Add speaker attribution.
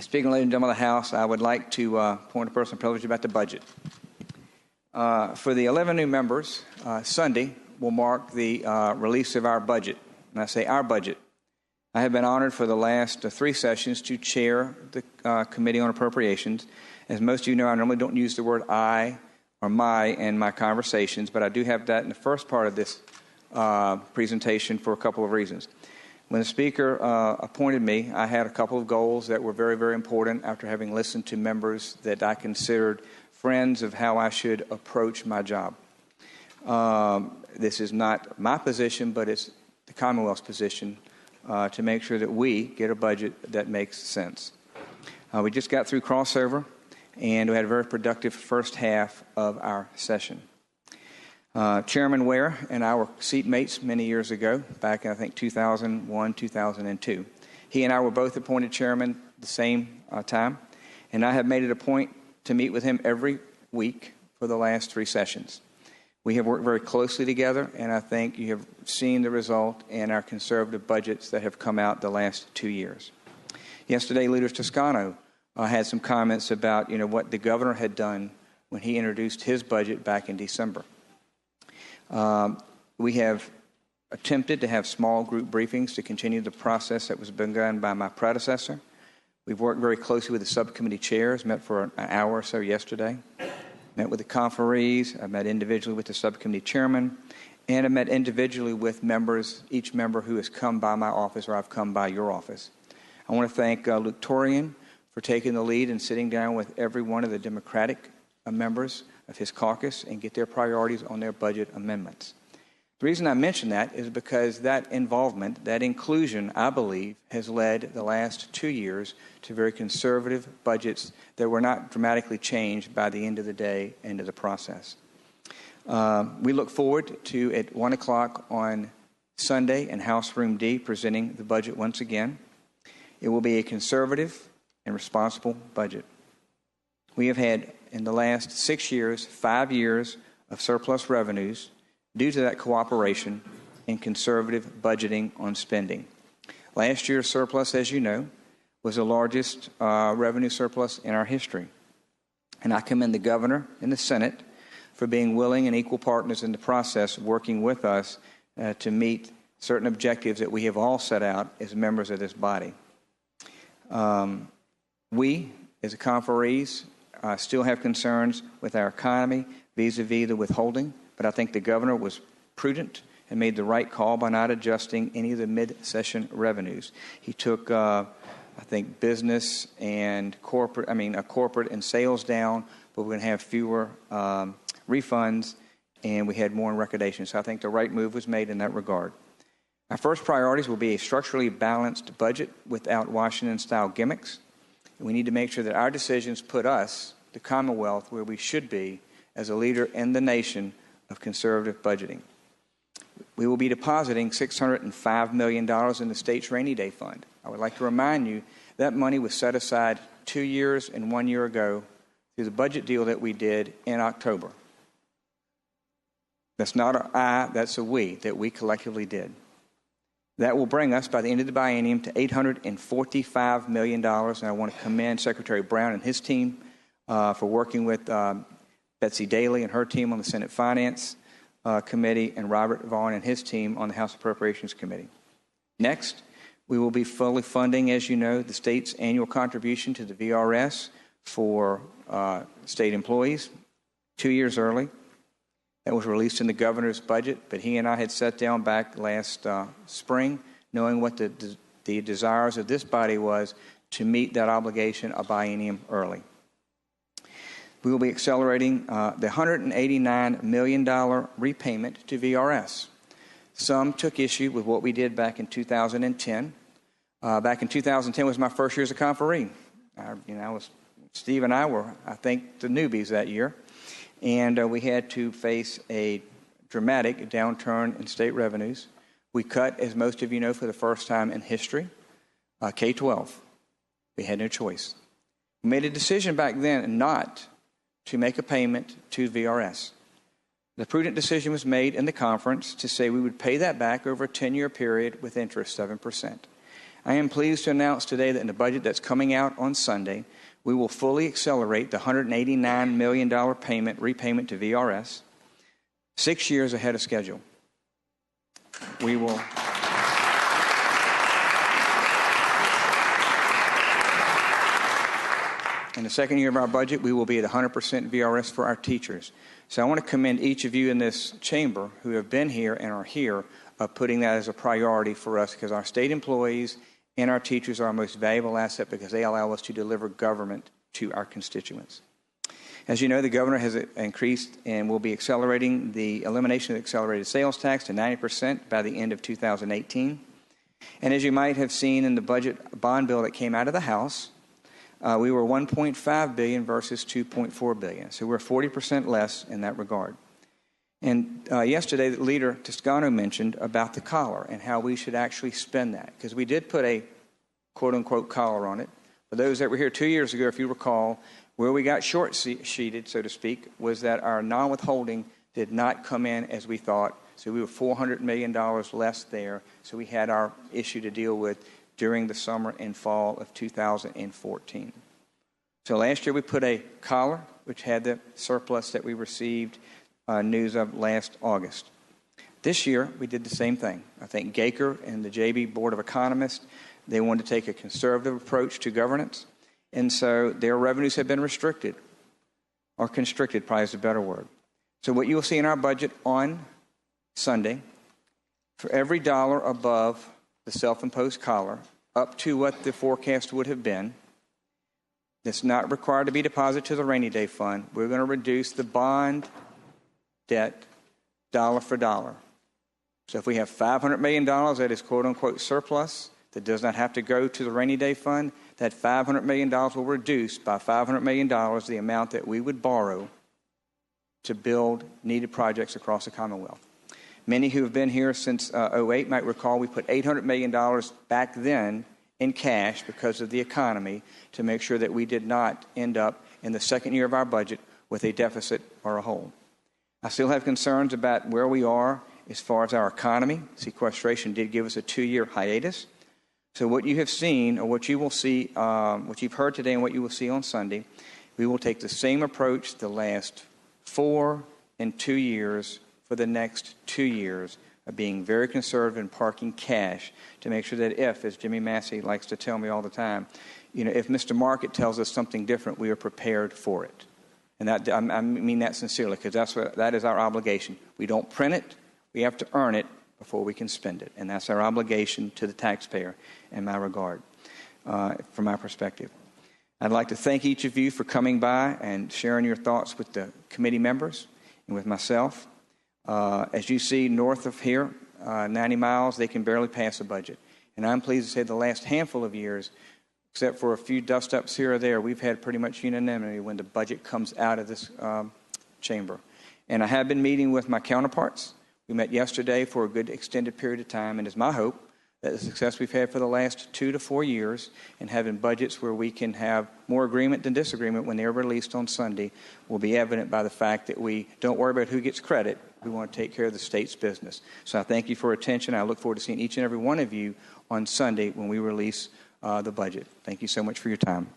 Speaker 1: Speaker, ladies and gentlemen of the House, I would like to point a personal privilege about the budget. For the 11 new members, Sunday will mark the release of our budget. And I say our budget. I have been honored for the last 3 sessions to chair the Committee on Appropriations. As most of you know, I normally don't use the word I or my in my conversations, but I do have that in the first part of this presentation for a couple of reasons. When the Speaker appointed me, I had a couple of goals that were very, very important after having listened to members that I considered friends of how I should approach my job. This is not my position, but it's the Commonwealth's position to make sure that we get a budget that makes sense. We just got through crossover, and we had a very productive first half of our session. Chairman Ware and I were seatmates many years ago, back in, I think, 2001, 2002. He and I were both appointed chairman at the same time, and I have made it a point to meet with him every week for the last 3 sessions. We have worked very closely together, and I think you have seen the result in our conservative budgets that have come out the last 2 years. Yesterday, Leader Toscano had some comments about, what the governor had done when he introduced his budget back in December. We have attempted to have small group briefings to continue the process that was begun by my predecessor. We've worked very closely with the subcommittee chairs, met for an hour or so yesterday, met with the conferees, I met individually with the subcommittee chairman, and I met individually with members, each member who has come by my office or I've come by your office. I want to thank Luke Torian for taking the lead and sitting down with every one of the Democratic members of his caucus and get their priorities on their budget amendments. The reason I mention that is because that involvement, that inclusion, I believe, has led the last 2 years to very conservative budgets that were not dramatically changed by the end of the day, end of the process. We look forward to, at 1 o'clock on Sunday in House Room D, presenting the budget once again. It will be a conservative and responsible budget. We have had, in the last 6 years, 5 years of surplus revenues due to that cooperation and conservative budgeting on spending. Last year's surplus, as you know, was the largest revenue surplus in our history. And I commend the governor and the Senate for being willing and equal partners in the process, working with us to meet certain objectives that we have all set out as members of this body. We, as the conferees, still have concerns with our economy vis-a-vis the withholding, but I think the governor was prudent and made the right call by not adjusting any of the mid-session revenues. He took, I think, business and corporate and sales down, but we're going to have fewer refunds, and we had more in recordation. So I think the right move was made in that regard. Our first priorities will be a structurally balanced budget without Washington-style gimmicks. We need to make sure that our decisions put us, the Commonwealth, where we should be as a leader in the nation of conservative budgeting. We will be depositing $605 million in the state's rainy day fund. I would like to remind you that money was set aside 2 years and 1 year ago through the budget deal that we did in October. That's not an I, that's a we, that we collectively did. That will bring us, by the end of the biennium, to $845 million. And I want to commend Secretary Brown and his team for working with Betsy Daly and her team on the Senate Finance Committee and Robert Vaughn and his team on the House Appropriations Committee. Next, we will be fully funding, as you know, the state's annual contribution to the VRS for state employees 2 years early. That was released in the governor's budget, but he and I had sat down back last spring, knowing what the desires of this body was to meet that obligation a biennium early. We will be accelerating the $189 million repayment to VRS. Some took issue with what we did back in 2010. Back in 2010 was my first year as a conferee. Steve and I were, I think, the newbies that year. And we had to face a dramatic downturn in state revenues. We cut, as most of you know, for the first time in history, K-12. We had no choice. We made a decision back then not to make a payment to VRS. The prudent decision was made in the conference to say we would pay that back over a 10-year period with interest, 7%. I am pleased to announce today that in the budget that's coming out on Sunday, we will fully accelerate the $189 million repayment to VRS 6 years ahead of schedule. We will... In the second year of our budget, we will be at 100% VRS for our teachers. So I want to commend each of you in this chamber who have been here and are here of putting that as a priority for us, because our state employees and our teachers are our most valuable asset because they allow us to deliver government to our constituents. As you know, the governor has increased and will be accelerating the elimination of the accelerated sales tax to 90% by the end of 2018. And as you might have seen in the budget bond bill that came out of the House, we were $1.5 billion versus $2.4 billion. So we're 40% less in that regard. And yesterday, the leader Toscano mentioned about the collar and how we should actually spend that, because we did put a quote-unquote collar on it. For those that were here 2 years ago, if you recall, where we got short-sheeted, so to speak, was that our non-withholding did not come in as we thought. So we were $400 million less there. So we had our issue to deal with during the summer and fall of 2014. So last year we put a collar, which had the surplus that we received news of last August. This year we did the same thing. I think Gaker and the JB Board of Economists, they wanted to take a conservative approach to governance, and so their revenues have been restricted, or constricted probably is a better word. So what you will see in our budget on Sunday, for every dollar above the self-imposed collar, up to what the forecast would have been, that's not required to be deposited to the rainy day fund, we're going to reduce the bond debt dollar for dollar. So if we have $500 million that is quote-unquote surplus that does not have to go to the rainy day fund, that $500 million will reduce by $500 million the amount that we would borrow to build needed projects across the Commonwealth. Many who have been here since 2008 might recall we put $800 million back then in cash because of the economy to make sure that we did not end up in the second year of our budget with a deficit or a hole. I still have concerns about where we are as far as our economy. Sequestration did give us a 2-year hiatus. So what you have seen, or what you will see, what you've heard today and what you will see on Sunday, we will take the same approach the last 4 and 2 years for the next 2 years of being very conservative and parking cash to make sure that if, as Jimmy Massey likes to tell me all the time, if Mr. Market tells us something different, we are prepared for it. And that, I mean that sincerely, because that is our obligation. We don't print it. We have to earn it before we can spend it. And that's our obligation to the taxpayer in my regard, from my perspective. I'd like to thank each of you for coming by and sharing your thoughts with the committee members and with myself. As you see, north of here, 90 miles, they can barely pass a budget. And I'm pleased to say the last handful of years, except for a few dust-ups here or there, we've had pretty much unanimity when the budget comes out of this chamber. And I have been meeting with my counterparts. We met yesterday for a good extended period of time, and it's my hope that the success we've had for the last 2 to 4 years in having budgets where we can have more agreement than disagreement when they're released on Sunday will be evident by the fact that we don't worry about who gets credit. We want to take care of the state's business. So I thank you for your attention. I look forward to seeing each and every one of you on Sunday when we release the budget. Thank you so much for your time.